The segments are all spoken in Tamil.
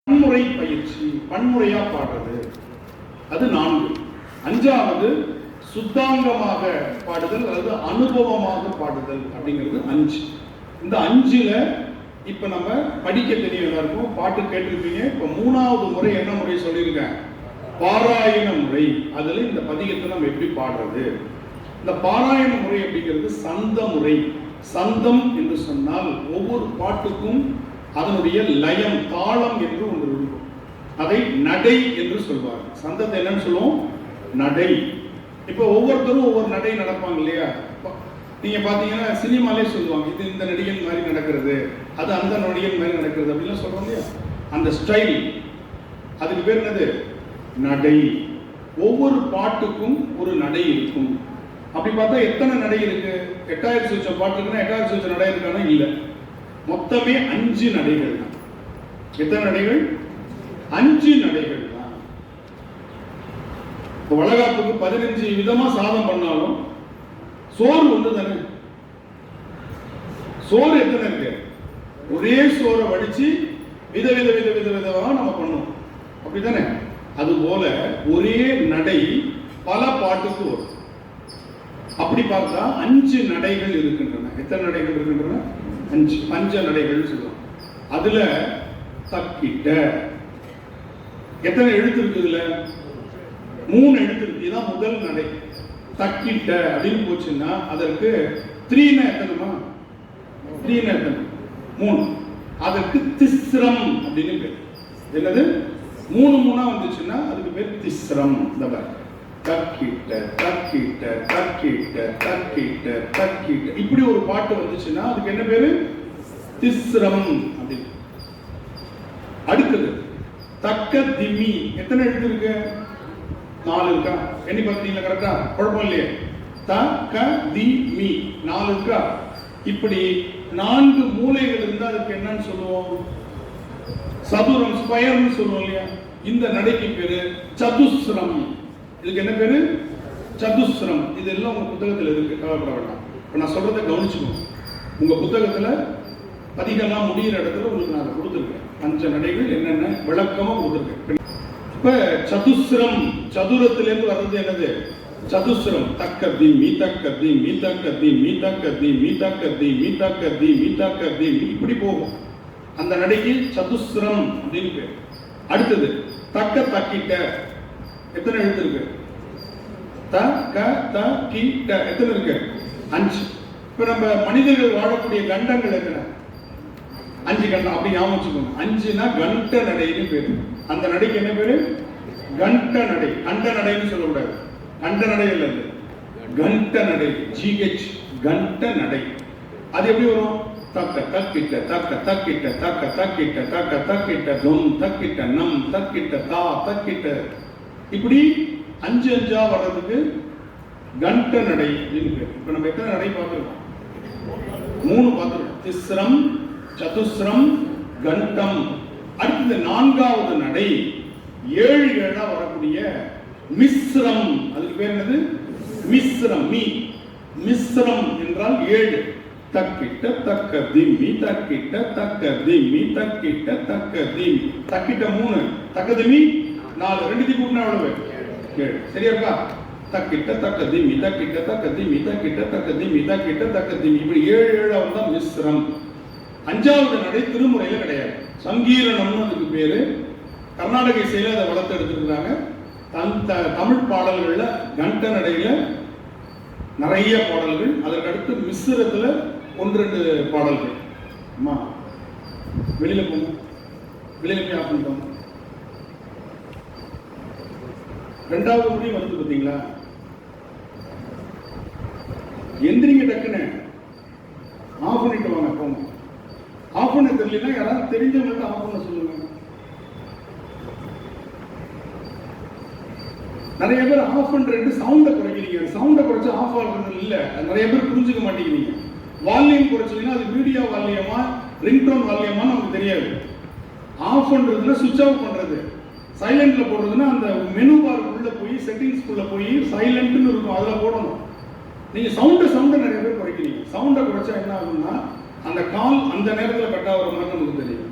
பன்முறை பயிற்சி, பன்முறையா பாடுறது, அது 4. 5வது சுத்தாங்கமாக பாடுதல் அல்லது அனுபவமாக பாடுதல் அப்படிங்கிறது 5. இந்த 5ல இப்ப நம்ம படிக்க தெரியும் எல்லாருக்கும், பாட்டு கேட்டிருப்பீங்க. இப்ப 3வது முறை என்ன முறை சொல்லியிருக்கேன்? பாராயண முறை. அதுல இந்த பதிகத்தை நம்ம எப்படி பாடுறது? இந்த பாராயண முறை அப்படிங்கிறது சந்த முறை. சந்தம் என்று சொன்னால் ஒவ்வொரு பாட்டுக்கும் அதனுடைய லயம், தாளம் என்று ஒன்று இருக்கும். அதை நடை என்று சொல்வார். சந்தத்தை என்னன்னு சொல்லுவோம்? நடை. இப்ப ஒவ்வொருத்தரும் ஒவ்வொரு நடை நடப்பாங்க இல்லையா? நீங்க பாத்தீங்கன்னா சினிமாலே சொல்லுவாங்க, இது இந்த நடிகன் மாதிரி நடக்கிறது, அது அந்த நடிகன் மாதிரி நடக்கிறது அப்படிலாம் சொல்றோம் இல்லையா? அந்த ஸ்டைல், அதுக்கு பேர் என்னது? நடை. ஒவ்வொரு பாட்டுக்கும் ஒரு நடை இருக்கும். அப்படி பார்த்தா எத்தனை நடை இருக்கு? 8000 சுவிச்ச பாட்டு இருக்குன்னா 8000 சுவிச்ச நடை இருக்கானா? இல்லை, மொத்தமே 5 நடைகள் தான். எத்தனை நடைகள்? 5 நடைகள் தான். இப்போ வளகாப்புக்கு 15 விதமா சாதம் பண்ணாலும் சோறு ஒன்று தானே. சோறு எத்தனை இருக்கு? ஒரே சோறை வடிச்சு வித வித வித வித விதமா நம்ம பண்ணுவோம், அப்படித்தானே? அது போல ஒரே நடை பல பாட்டுக்கு வரும். அப்படி பார்த்தா 5 நடைகள் இருக்கின்றன. எத்தனை நடைகள் இருக்கின்றன? 5 பஞ்ச நடைகள் சொல்லுவோம். அதுல தக்கிட்ட எத்தனை எழுத்து இருக்கு? இதுல 3 எழுத்து இருக்கு. இதுதான் முதல் நடை. தக்கிட்ட அப்படின்னு போச்சுன்னா அதற்கு 3 எத்தனைமா? 3 எத்தனை? 3. அதற்கு திஸ்ரம் அப்படின்னு பேர். என்னது? 3 வந்துச்சுன்னா அதுக்கு பேர் திஸ்ரம். இந்த தக்கிட்ட தக்கிட்ட தக்கிட்ட தக்கிட்ட தக்கிட்ட, இப்படி ஒரு பாட்டு வந்துச்சுன்னா அதுக்கு என்ன பேரு? திஸ்ரம் அப்படின்னு. அடுத்தது தக்க திமி. எத்தனை எழுத்து இருக்கு? 4 இருக்கா? எண்ணி பார்த்தீங்களா? கரெக்டா? குழப்பம் இல்லையே. தக்க திமி 4 இருக்கா? இப்படி 4 மூலைகள் இருந்தா அதுக்கு என்னன்னு சொல்லுவோம்? சதுரம், ஸ்கொயர்னு சொல்லுவோம் இல்லையா? இந்த நடைக்கு பேரு சதுஸ்ரம். இதுக்கு என்ன பேரு? சதுஸ்ரம். இதெல்லாம் உங்க புத்தகத்தில் இருக்கு, கவலைப்பட வேண்டாம். இப்ப நான் சொல்றதை கவனிச்சுக்கோங்க. உங்க புத்தகத்துல பதிகெல்லாம் முடிகிற இடத்துல உங்களுக்கு நான் கொடுத்துருக்கேன். 5 நடைகள் என்னென்ன விளக்கமா கொடுத்துருக்கேன். இப்ப சதுஸ்ரம், சதுரத்திலிருந்து வர்றது என்னது? சதுஸ்ரம். தக்கதி மீதக்கதி மீதக்கதி மீதக்கதி மீதக்கதி மீதக்கதி மீதக்கதி, இப்படி போகும். அந்த நடைக்கு சதுஸ்ரம் அப்படின்னு பேர். அடுத்தது தக்க தக்கிட்ட. எத்தனை எழுத்து இருக்கு? த க த கி ட. எத்தனை இருக்கு? 5. இப்ப நம்ம மனிதர்கள் வாழக்கூடிய கண்டங்கள் எத்தனை? 5 கண்டம். அப்படி ஞாபகம் வச்சுக்கோங்க. 5னா கண்ட நடைன்னு பேரு. அந்த நடைக்கு என்ன பேரு? கண்ட நடை. கண்ட நடைன்னு சொல்லக்கூடாது. கண்ட நடை இல்லை, கண்ட நடை. ஜிஹெச், கண்ட நடை. அது எப்படி வரும்? தக்க தக்கிட்ட தக்க தக்கிட்ட தக்க தக்கிட்ட தக்க தக்கிட்ட தொம் தக்கிட்ட நம் தக்கிட்ட தா தக்கிட்ட, இப்படி 5 5ஆ வர்றதுக்கு கண்ட நடை அப்படின்னு பேர். இப்ப நம்ம எத்தனை நடை பார்த்துருக்கோம்? 3 பார்த்துருக்கோம். திஸ்ரம், சதுஸ்ரம், கண்டம். அடுத்தது 4வது நடை 7 7ஆ வரக்கூடிய மிஸ்ரம். அதுக்கு பேர் என்னது? மிஸ்ரம். மிஸ்ரம் என்றால் 7. தக்கிட்ட தக்க திம்மி தக்கிட்ட தக்க திம்மி தக்கிட்ட தக்க திம்மி. தக்கிட்ட 3, தக்க திம்மி 4. 2 கூட்டினா எவ்வளவு? 7. சரியா இருக்கா? தக்கிட்ட தக்க திம்மி தக்கிட்ட தக்க திம்மி தக்கிட்ட தக்க திம்மி தக்கிட்ட தக்க திம்மி, இப்படி 7 7ஆ வந்தா மிஸ்ரம். 5வது நடை திருமுறையில கிடையாது. சங்கீரணம்னு அதுக்கு பேரு. கர்நாடக இசையில அதை வளர்த்து எடுத்துருக்காங்க. தமிழ் பாடல்கள்ல கண்ட நடையில நிறைய பாடல்கள், அதற்கு அடுத்து மிஸ்ரத்துல 1 2 பாடல்கள். அம்மா வெளியில போங்க, வெளியில போய் ஆஃப் பண்ணிட்டோம். 2வது முறை வந்து பார்த்தீங்களா? எந்திரிங்க, டக்குன்னு ஆஃப் பண்ணிட்டு வாங்க. போங்க. ஆஃப் பண்ண தெரியலன்னா யாராவது தெரிஞ்சவங்கள்ட்ட ஆஃப் பண்ண சொல்லுங்க. நிறைய பேர் ஆஃப் பண்றது சவுண்டை குறைக்கிறீங்க. சவுண்டை குறைச்சு ஆஃப் ஆகுறது இல்லை, நிறைய பேர் புரிஞ்சுக்க மாட்டேங்கிறீங்க. வால்யூம் குறைச்சிங்கன்னா அது வீடியோ வால்யூமா ரிங்டோன் வால்யூமா நமக்கு தெரியாது. ஆஃப் பண்றதுல சுவிட்ச் ஆஃப் பண்றது, சைலண்ட்ல போடுறதுன்னா அந்த மெனு பார்க்குள்ள போய் செட்டிங்ஸ்குள்ள போய் சைலண்ட்னு இருக்கும், அதில் போடணும். நீங்க சவுண்டை நிறைய பேர் குறைக்கிறீங்க. சவுண்டை குறைச்சா என்ன ஆகும்னா அந்த கால் அந்த நேரத்தில் கட் ஆகிற மாதிரி நமக்கு தெரியும்.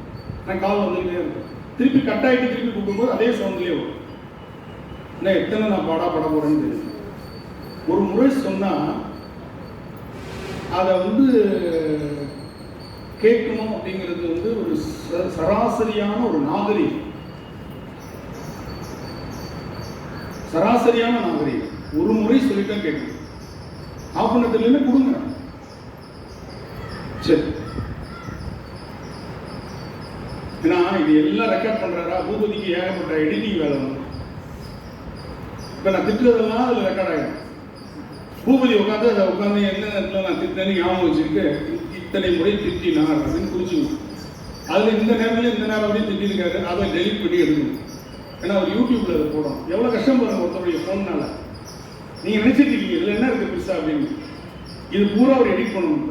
கால் வந்துகிட்டே இருக்கும். திருப்பி கட் ஆகிட்டு திருப்பி கூப்பிடும்போது அதே சவுண்ட்லேயே வரும். நான் எத்தனை நான் பாட போறேன்னு தெரியும். ஒரு முறை சொன்னா அதை கேட்கணும் அப்படிங்கிறது ஒரு சராசரியான ஒரு நாகரிகம். சராசரியான நாகரிகம். ஒரு முறை சொல்லிட்டா கேட்கணும். ஆஃப் பண்ணதுல கொடுங்க. சரி, ஏன்னா இது எல்லாம் ரெக்கார்ட் பண்றாரா, பூபதிக்கு ஏகப்பட்ட எடிட்டிங் வேலை வந்து. இப்ப நான் திட்டுறதெல்லாம் அதுல ரெக்கார்ட் ஆகிடும். பூபதி உட்காந்து அதை உட்காந்து எந்த நேரத்தில் நான் திட்டேன்னு ஞாபகம் வச்சுக்கிட்டு இத்தனை முறை திட்டினார் அப்படின்னு குறிச்சுக்கணும். அதில் இந்த நேரத்தில் இந்த நேரம் வரையும் திட்டிருக்காரு, அதை டெலிட் பண்ணி எடுக்கணும். ஏன்னா அவர் யூடியூப்ல அதை போடும். எவ்வளோ கஷ்டம் பாருங்க ஒருத்தருடைய ஃபோன்னால. நீங்கள் நினைச்சிட்டு இருக்கீங்க இதில் என்ன இருக்கு பெருசா அப்படின்னு. இது பூரா அவர் எடிட் பண்ணணும்.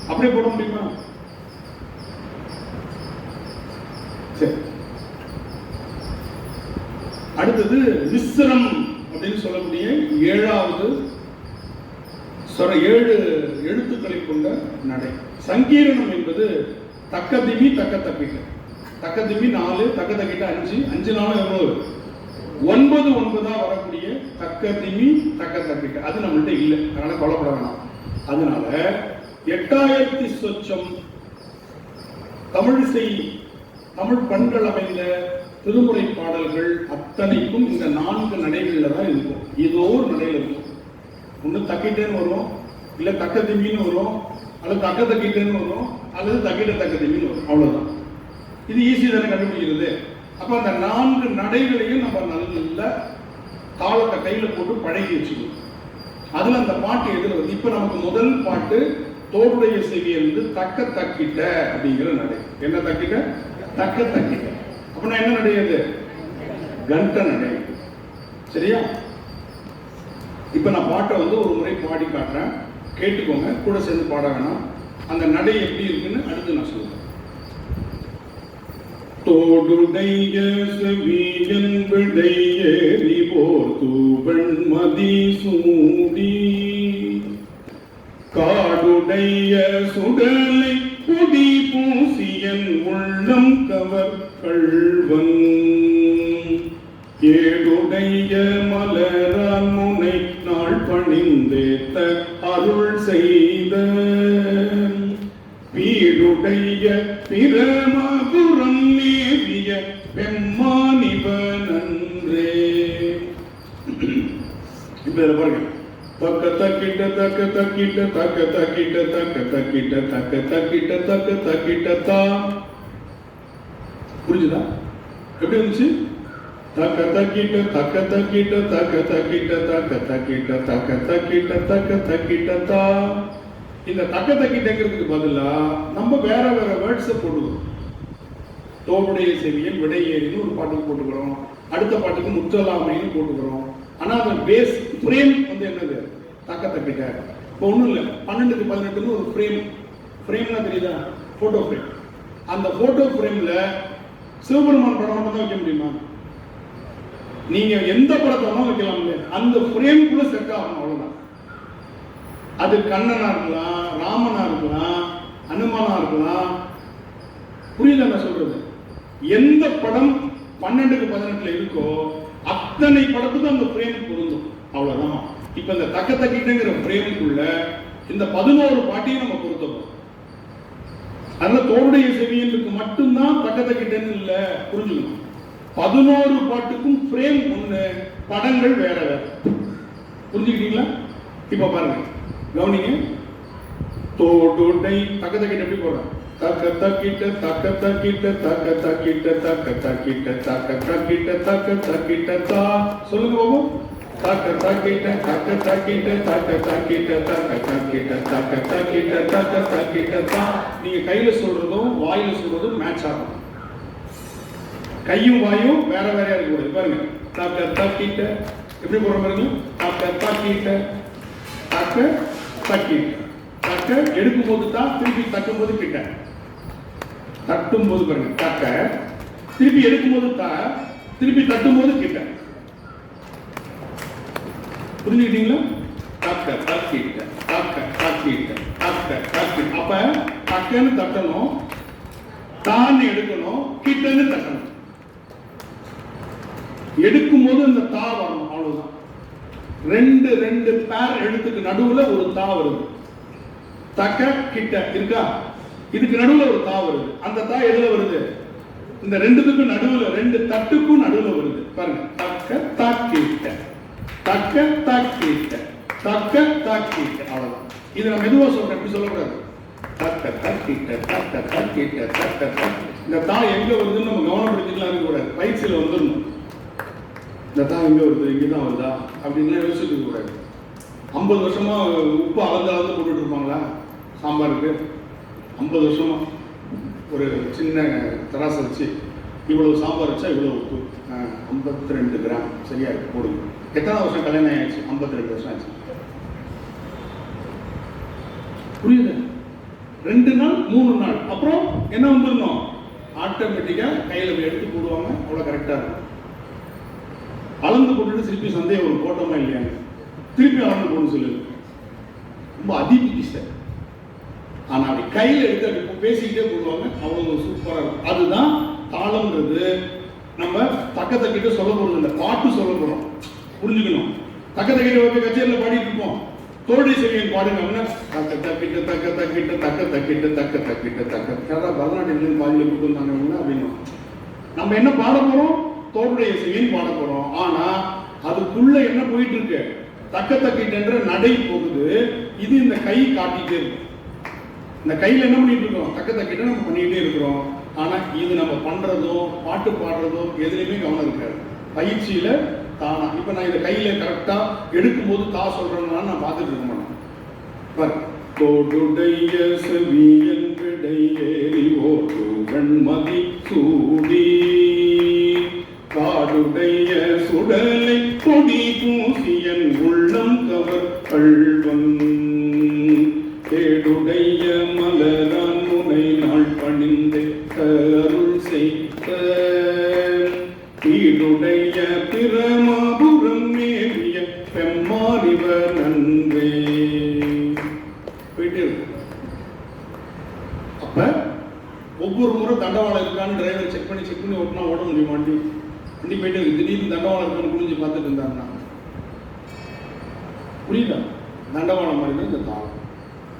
அப்படியே போட முடியுமா? சரி, அடுத்தது மிஸ்ரம் அப்படின்னு சொல்லக்கூடிய 7வது 7 எழுத்துக்களை கொண்ட நடை. சங்கீரணம் என்பது தக்கதிமி தக்க தக்கிட்ட. தக்கதிமி 4, தக்க தக்கிட்ட 5, 5 4 எவ்வளவு 9 9 வரக்கூடிய தக்கதிமி தக்க தக்கிட்ட. அது நம்மள்ட்ட இல்லை, அதனால கொல்லப்பட வேணாம். அதனால 8000 சொச்சம் தமிழிசை தமிழ் பண்கள் அமைந்த திருமுறை பாடல்கள் அத்தனைக்கும் இந்த 4 நடைகளில் தான் இருக்கும். ஏதோ ஒரு நடையில் இருக்கும். ஒன்று தக்கிட்டேன்னு வரும், இல்லை தக்க திமின்னு வரும், அல்லது தக்க தக்கிட்டேன்னு வரும், அல்லது தக்கிட்ட தக்க திமின்னு வரும். அவ்வளோதான். இது ஈஸி தானே கண்டுபிடிக்கிறது. அப்போ அந்த 4 நடைகளையும் நம்ம நல்ல தாளத்தை கையில் போட்டு பழகி வச்சுக்கணும். அதில் அந்த பாட்டு எதில் வருது. இப்போ நமக்கு முதல் பாட்டு தோடுடைய செவியை தக்க தக்கிட்ட அப்படிங்கிற நடை. என்ன தக்கிட்ட? தக்க தக்கிட்ட. அப்படின்னா என்ன நடையாது? கண்ட நடை. சரியா? இப்ப நான் பாட்டை ஒரு முறை பாடி காட்டுறேன், கேட்டுக்கோங்க. கூட சேர்ந்து பாட வேணாம். அந்த நடை எப்படி இருக்குன்னு அடுத்து நான் சொல்றேன். தோடுடைய செவியன் விடையேறி போர் தூவன் மதி சூடி காடுடைய சுடலை குடி பூசியன் உள்ளம் கவர் கள்வன் ஏடுடைய மலரான் முனை நாள் பணிந்தேத்த அருள் செய்த வீடுடைய பிரமபுரம் நேவிய பெம்மானிவனன்றே. இப்ப பாருங்க. தக்க தக்கிட்ட தக்க தக்கிட்ட தக்க தக்கிட்ட தக்க தக்கிட்ட தக்க தக்கிட்ட தக்க தக்கிட்ட தா. புரிஞ்சுதா? எப்படி இருந்துச்சு? தக்க தக்கிட்ட தக்க தக்கிட்ட தக்க தக்கிட்ட தக்க தக்கிட்ட தக்க தக்கிட்ட தக்க தக்கிட்ட தா. இந்த தக்க தக்கிட்டங்கிறதுக்கு பதிலா நம்ம வேற வேற வேர்ட்ஸை போடுவோம். தோடுடைய செவியன் விடையேறின்னு ஒரு பாட்டுக்கு போட்டுக்கிறோம், அடுத்த பாட்டுக்கு முற்றலாமைன்னு போட்டுக்கிறோம். ஆனா அந்த பேஸ் ஃப்ரேம் என்னது? தக்க தக்கிட்ட. இப்போ ஒன்றும் இல்லை, 12க்கு 18 ஒரு ஃப்ரேம். ஃப்ரேம்னா தெரியுதா? Photo frame. அந்த போட்டோ ஃப்ரேம்ல சிவபெருமான் படம் மட்டும் தான் வைக்க முடியுமா? நீங்க எந்த படத்தை வேணாலும் வைக்கலாம். அந்த ஃப்ரேம்குள்ள செட் ஆகணும், அவ்வளவுதான். அது கண்ணனா இருக்கலாம், ராமனா இருக்கலாம், அனுமனா இருக்கலாம். புரியுதா நான் சொல்றது? எந்த படம் 12க்கு 18 இருக்கோ அத்தனை படத்துக்கும் அந்த ஃப்ரேம் பொருந்தும், அவ்வளவுதான். இப்ப இந்த தக்க தக்கிட்டங்கிற ஃப்ரேமுக்குள்ள இந்த 11 பாட்டையும் நம்ம பொருத்தணும். அதனால தோடுடைய செவியனுக்கு மட்டும்தான் தக்க தக்கிட்டன்னு இல்ல, புரிஞ்சுக்கணும். 11 பாட்டுக்கும் ஃப்ரேம் ஒண்ணு, படங்கள் வேற வேற. புரிஞ்சுக்கிட்டீங்களா? இப்ப பாருங்க, கவனிங்க. தோடுடை தக்க தக்கிட்ட எப்படி போறோம்? தக்க தக்கிட்ட தக்க தக்கிட்ட தக்க தக்கிட்ட தக்க தக்கிட்ட தக்க தக்கிட்ட தக்க தக்கிட்ட தா. சொல்லுங்க பாபு. தக்க தக்கிட்ட தக்க தக்கிட்ட தக்க தக்கிட்ட தக்க தக்கிட்ட தக்க தக்கிட்ட தக்க தக்கிட்ட தா. நீங்க கையில சொல்றதும் வாயில சொல்றதும் மேட்ச் ஆகும். கையும் வாயும் வேற வேறையா இருக்கக்கூடாது. பாருங்க, தக்க தக்கிட்ட எப்படி போற பாருங்க. தக்க தக்கிட்ட தக்க தக்கிட்ட தக்க. எடுக்கும் போது தான், திருப்பி தட்டும் போது கிட்ட. தட்டும் போது பாருங்க தக்க, திருப்பி எடுக்கும் போது தா, திருப்பி தட்டும் போது கிட்ட. புரிஞ்சுக்கிட்டீங்களா? தக்க தக்கிட்ட தக்க தக்கிட்ட தக்க தக்கிட்ட. அப்ப தக்கன்னு தட்டணும், தான் எடுக்கணும், கிட்டன்னு தட்டணும். எடுக்கும் போது இந்த தா வரணும், அவ்வளவுதான். ரெண்டு ரெண்டு பேர் எழுத்துக்கு நடுவுல ஒரு தா வருது. தக்க கிட்ட இருக்கா, இதுக்கு நடுவுல ஒரு தா வருது. அந்த தா எதுல வருது? இந்த ரெண்டுத்துக்கும் நடுவுல, ரெண்டு தட்டுக்கும் நடுவுல வருது. பாருங்க, தக்க தக்கிட்ட, தக்க தக்கிட்ட, தக்க தக்கிட்ட, அவ்வளவுதான். இது நான் மெதுவா சொல்றேன், எப்படி சொல்லக்கூடாது. தக்க தக்கிட்ட, தக்க தக்கிட்ட, தக்க தக்க. இந்த தா எங்க வருதுன்னு நம்ம கவனப்படுத்திக்கலாம் இருக்கக்கூடாது. பயிற்சியில வந்துடணும். இந்த தா எங்க வருது, இங்கதான் வருதா அப்படின்னு யோசிச்சுட்டு இருக்கக்கூடாது. 50 வருஷமா உப்பு அளந்து போட்டுட்டு இருப்பாங்களா சாம்பாருக்கு? 50 வருஷமா ஒரு சின்ன தராசை வச்சு இவ்வளவு சாம்பார் வச்சா இவ்வளவு உப்பு, 52 கிராம் சரியா இருக்கு போடுங்க. எத்தனை வருஷம் கல்யாணம் ஆயிடுச்சு? 52 வருஷம் ஆச்சு. புரியுது? 2 நாள் 3 நாள் அப்புறம் என்ன வந்துடணும், ஆட்டோமேட்டிக்கா கையில எடுத்து போடுவாங்க. அவ்வளவு கரெக்டா இருக்கும். அளந்து போட்டுட்டு திருப்பி சந்தேகம் ஒரு போட்டோமா இல்லையா, திருப்பி அளந்து போடணும் சொல்லு. ரொம்ப அதிபுத்திசாலி. ஆனா அப்படி கையில எடுத்து அப்படி பேசிக்கிட்டே போடுவாங்க. அவ்வளவு சூப்பரா இருக்கும். அதுதான் தாளம்ன்றது. நம்ம தக்க தக்கிட்ட சொல்ல போறது இல்லை, பாட்டு சொல்ல போறோம். புரிஞ்சுக்கணும். தக்க தக்கிட்ட கச்சேரியில பாடிட்டு இருப்போம். தோழி செவியன் பாடுங்க, தக்க தக்கிட்ட தக்க தக்கிட்ட தக்க தக்கிட்ட தக்க தக்கிட்ட தக்க. பரதநாட்டியம் பாதியில கூட்டு வந்தாங்க அப்படின்னு. நம்ம என்ன பாட போறோம்? தோளுடைய செவியன் பாட போறோம். ஆனா அதுக்குள்ள என்ன போயிட்டு இருக்கு? தக்க தக்கிட்ட நடை போகுது. இது இந்த கை காட்டிட்டே இருக்கு. இந்த கையில என்ன பண்ணிட்டு இருக்கோம்? தக்க தக்கிட்ட நம்ம பண்ணிட்டே இருக்கிறோம். ஆனா இது நம்ம பண்றதோ பாட்டு பாடுறதோ எதுலையுமே கவனம் இருக்காது. பயிற்சியில தானா. இப்ப நான் இதை கையில கரெக்டா எடுக்கும் போது தா சொல்றேன்னா நான் பார்த்துட்டு இருக்க மாட்டேன். தோடுடைய செவியன் விடையேறி ஓட்டு வெண்மதி சூடி காடுடைய சுடலை கொடி பூசியன் உள்ளம் கவர் கள்வன் தேடுடைய மலரான் முனை நாள் பணிந்து அருள் செய்த வீடுடைய பிரமாபுரம் மேவிய பெம்மாறிவர் நன்றே. போயிட்டே இருக்கு. அப்ப ஒவ்வொரு முறை தண்டவாளம் இருக்கான்னு டிரைவர் செக் பண்ணி ஓட்டினா ஓட முடியும். வண்டி போயிட்டே இருக்கு. திடீர்னு தண்டவாளம் இருக்கான்னு குளிஞ்சு பார்த்துட்டு இருந்தாருன்னா புரியுதா? தண்டவாளம் மாதிரி தான் இந்த தாளம்.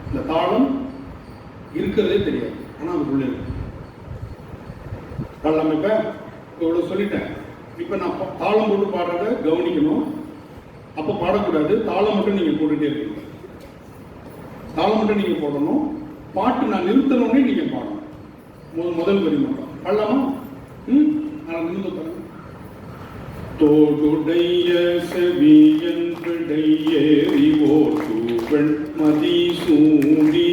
இந்த தாளம் இருக்கிறதே தெரியாது, ஆனா அதுக்குள்ள இருக்கு. நம்ம இப்ப இவ்வளவு சொல்லிட்டேன். இப்ப நான் தாளம் போட்டு பாடுறத கவனிக்கணும். அப்ப பாடக்கூடாது. தாளம் மட்டும் நீங்க போட்டுட்டே இருக்கீங்க. தாளம் மட்டும் நீங்க போடணும். பாட்டு நான் நிறுத்தணும்னே நீங்க பாடணும். முதல் வரி மட்டும் பாடலாமா? நான் நிறுத்த தோடுடைய செவியன் விடையேறி ஓட்டு வெண்மதி சூடி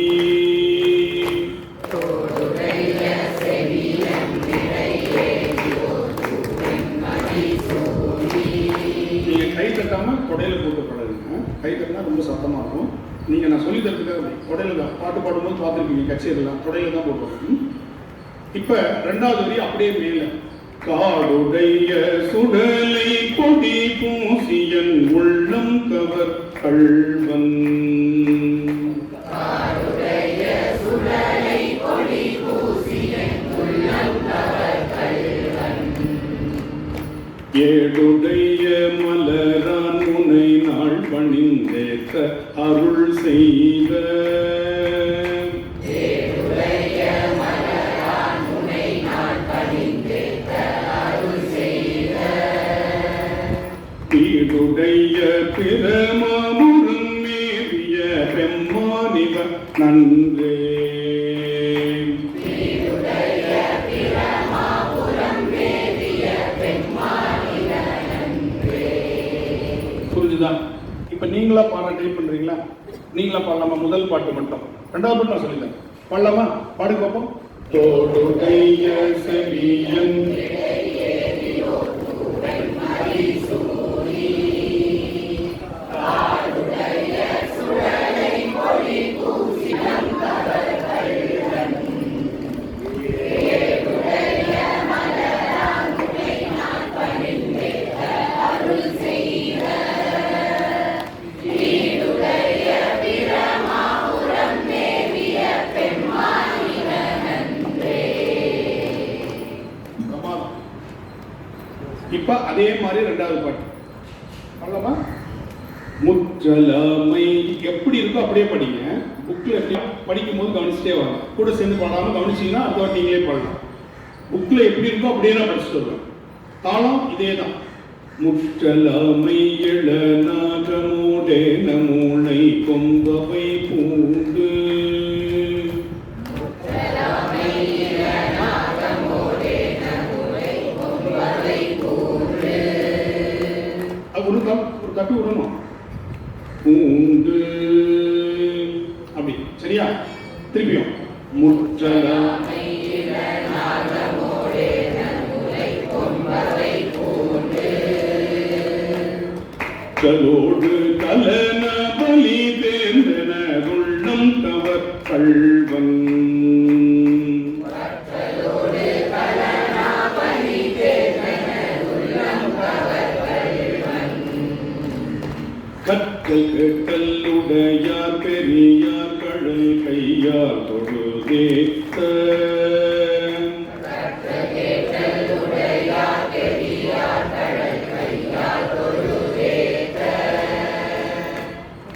நீங்க கை தட்டாம கொடையில போட்டு பாடுங்க. கை தட்டினா ரொம்ப சத்தமா இருக்கும். நீங்க நான் சொல்லி தரதுக்காக கொடையில தான் பாட்டு பாடும்போது பார்த்துருக்கீங்க. கச்சேரிலாம் கொடையில தான் போட்டுருக்கோம். இப்ப 2வது வரி அப்படியே மேல காடுடைய சுடலை கொடி பூசியன் உள்ளம் கவர் கள்வன் ஏடுடைய மலரான் முனை நாள் பணிந்தேத்த அருள் செய்த வீடுடைய பிரமாபுரம் மேவிய பெம்மானிவ நன்றே. புரிஞ்சுதா? இப்ப நீங்களா பாட ட்ரை பண்றீங்களா? நீங்களா பாடலாமா? முதல் பாட்டு மட்டும். 2வது பாட்டு நான் சொல்லிட்டேன். பாடலாமா? பாடுங்க பார்ப்போம். தோடுடைய செவியன் இப்ப அதே மாதிரி ரெண்டாவது பாட்டு அவ்வளவா. முற்றலாமை எப்படி இருக்கோ அப்படியே படிங்க. புக்ல எப்படி படிக்கும் போது கவனிச்சுட்டே வாங்க. கூட சேர்ந்து பாடாம கவனிச்சீங்கன்னா அடுத்த வாட்டி நீங்களே பாடலாம். புக்ல எப்படி இருக்கோ அப்படியே நான் படிச்சுட்டு வருவேன். தாளம் இதே தான். முற்றலாமை இளநாகமோடே நமூளை கொம்பவை பூண்டு ஒரு தட்டு விடணும். பூண்டு அப்படி சரியா? திருப்பியும் முற்றலாமை கலோடு கலன பலி தேர்ந்தன உள்ளம் கவர் கள்வன் கற்றல் கேட்டல்லுடையார் பெரியார் கழல் கையார் தொழுதேத்த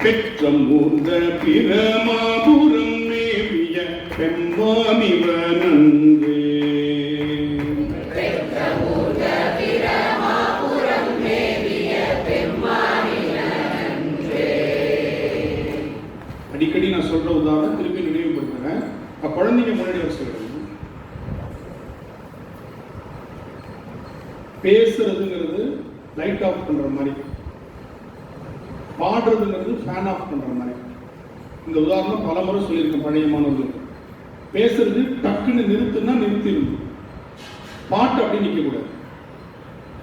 பெற்றமூர்ந்த பிரமாபுரம் மேவிய பெம்மானிவனன்றே அடிக்கடி நான் சொல்ற உதாரணம் திருப்பி நினைவுபடுத்துறேன். குழந்தைங்க முன்னாடி வச்சுக்கிறது பேசுறதுங்கிறது லைட் ஆஃப் பண்ற மாதிரி, பாடுறதுங்கிறது ஃபேன் ஆஃப் பண்ற மாதிரி. இந்த உதாரணம் பல முறை சொல்லியிருக்கேன் பழைய மாணவர்களுக்கு. பேசுறது டக்குன்னு நிறுத்துனா நிறுத்திடும், பாட்டு அப்படி நிற்க கூடாது.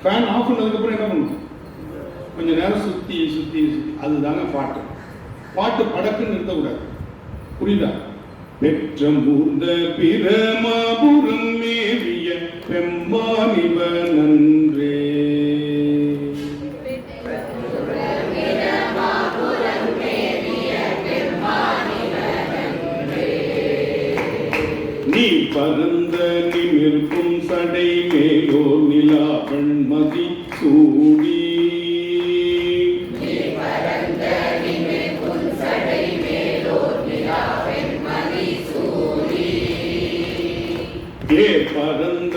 ஃபேன் ஆஃப் பண்ணதுக்கப்புறம் என்ன பண்ணும்? கொஞ்சம் நேரம் சுத்தி சுத்தி சுத்தி, அதுதாங்க பாட்டு. பாட்டு படக்குன்னு நிறுத்தக்கூடாது. புரியுதா? பெற்றமூர்ந்த பிரமாபுரம் மேவிய பெம்மானிவனன்றே நீ பரந்த நிமிர்க்கும் சடை மேலோர் நிலாவண் மதி சூடி ஏ பரந்த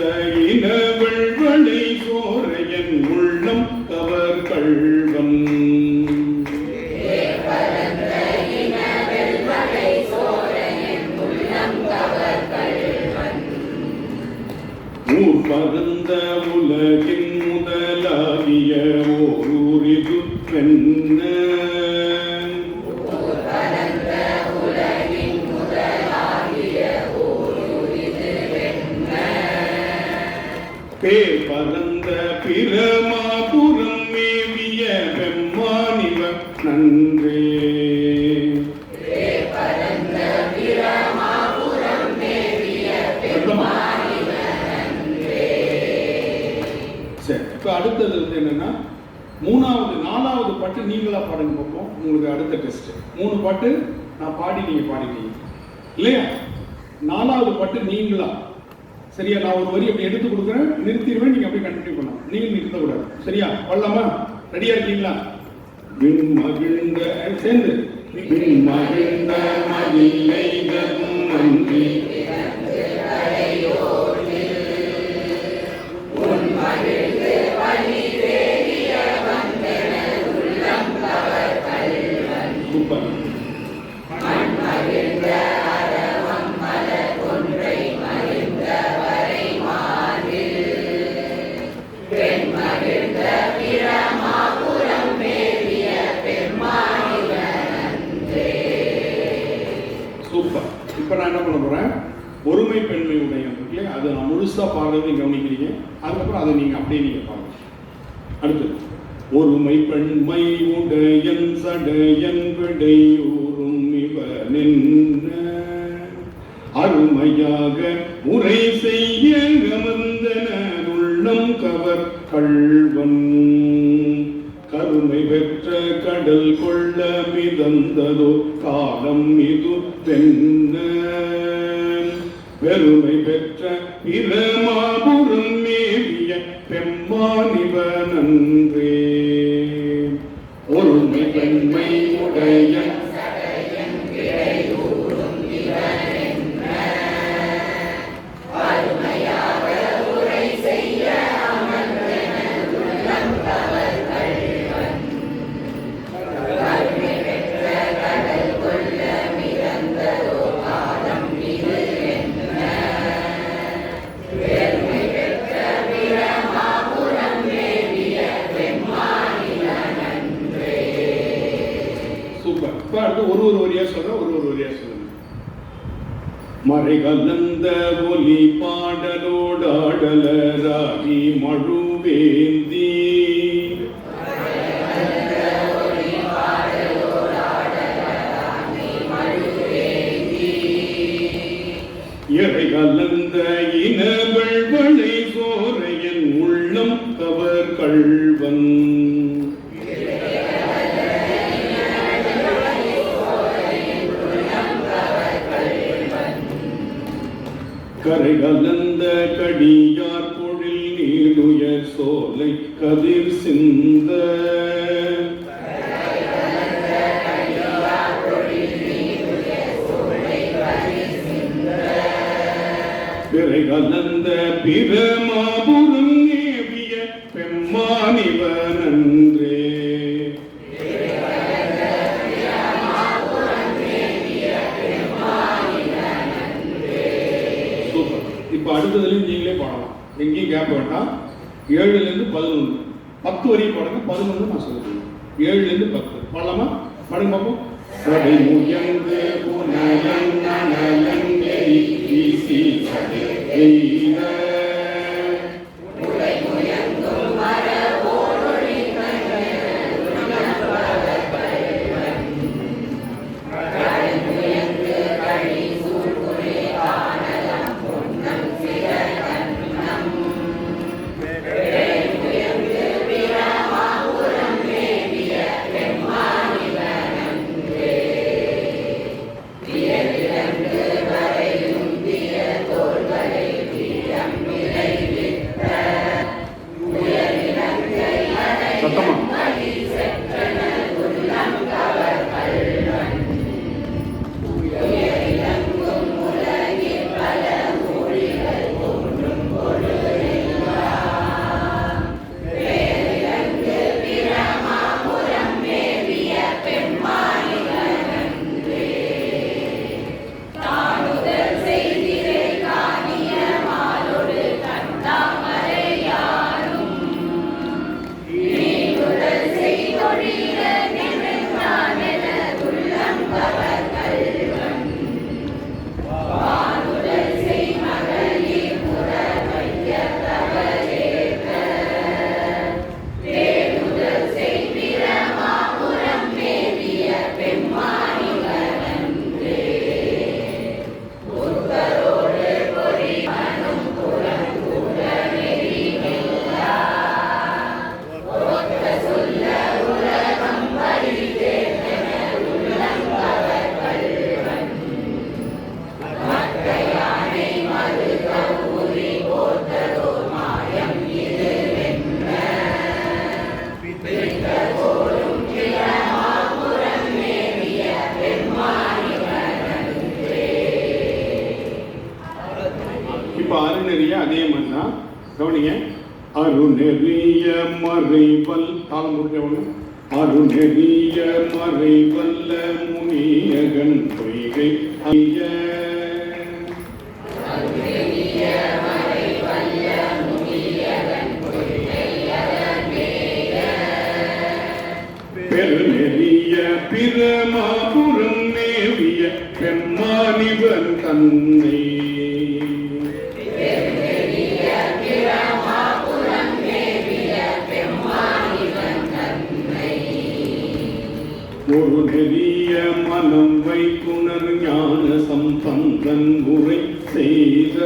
இனவள்வளை சோரையன் உள்ளம் கவர் கள்வன் ஊர் பரந்த உலகின் முதலாகிய ஓரூரிது பெண்ண பேர் பரந்த பிரமாபுரம் மேவிய பெம்மானிவ நன்றே சரி. இப்போ அடுத்தது வந்து என்னன்னா நாலாவது பாட்டு நீங்களா பாடுங்க பார்ப்போம். உங்களுக்கு அடுத்த டெஸ்ட். 3 பாட்டு நான் பாடி நீங்க பாடிட்டீங்க இல்லையா? 4வது பாட்டு நீங்களா. சரியா? நான் ஒரு வரி அப்படி எடுத்து கொடுக்குறேன், நிறுத்திடுவேன், நீங்க அப்படியே கண்டினியூ பண்ணலாம். நீங்க நிறுத்தக்கூடாது. சரியா? பண்ணலாமா? ரெடியா இருக்கீங்களா? விண் மகிழ்ந்த சேர்ந்து விண் மகிழ்ந்த மகிழை நன்றி சூப்பர். சூப்பர். இப்போ நான் என்ன பண்ண போறேன்? ஒருமை பெண்மை உடையம் இல்லையா? அதை நான் முழுசா பாடுறது கவனிக்கிறீங்க. அதுக்கப்புறம் அதை நீங்க அப்படியே நீங்க பாருங்க. அடுத்து ஒருமை பெண்மை உடையன் சடையன் விடையூறும் இவனின்ன அருமையாக உரை செய்ய அமர்ந்தன உள்ளம் கவர் கள்வன் கருமை பெற்ற கடல் கொள்ள மிதந்ததோ காலம் இது தென்ன பெருமை பெற்ற பிரமாபுரம் மேவிய பெம்மா பெம்மானிவனன்றே. ஒருமை பெண்மை உடைய ஒரு வரியா சொல்றேன், ஒரு வரியா சொல்லுங்க. மறை கலந்த ஒலி பாடலோடாடலராகி மழுவேந்தி இறை கலந்த இனவள்வளை சோரையன் உள்ளம் கவர் கள்வன் கரை கலந்த கடியார் பொழில் நீளுயர் சோலை கதிர் சிந்த பிறை கலந்த பிரமாபுரம் ஏவிய பெம்மானிவனன்றே. இப்ப அடுத்ததுல நீங்களே பாடலாம், எங்கேயும் கேப் வேண்டாம். 7-11 10 வரையும் பாடுங்க, 11 நான் சொல்லுவேன். 7-10 பாடலாமா? பாடுங்க பாப்போம். முயங்கு புனலங்கி வீசி அதே மாதிரி தான் கவனிங்க. அருணெறிய மறைவல் தாளம் முடிஞ்சவங்க. அருணெறிய மறைவல்ல முனியகன் பொய்கை ஐய பெருநெறிய பிரமாபுரம் நேவிய பெம்மானிவன் தன்னை ஒரு நெறிய மனம் வைத்துணர் ஞான சம்பந்தன் முறை செய்த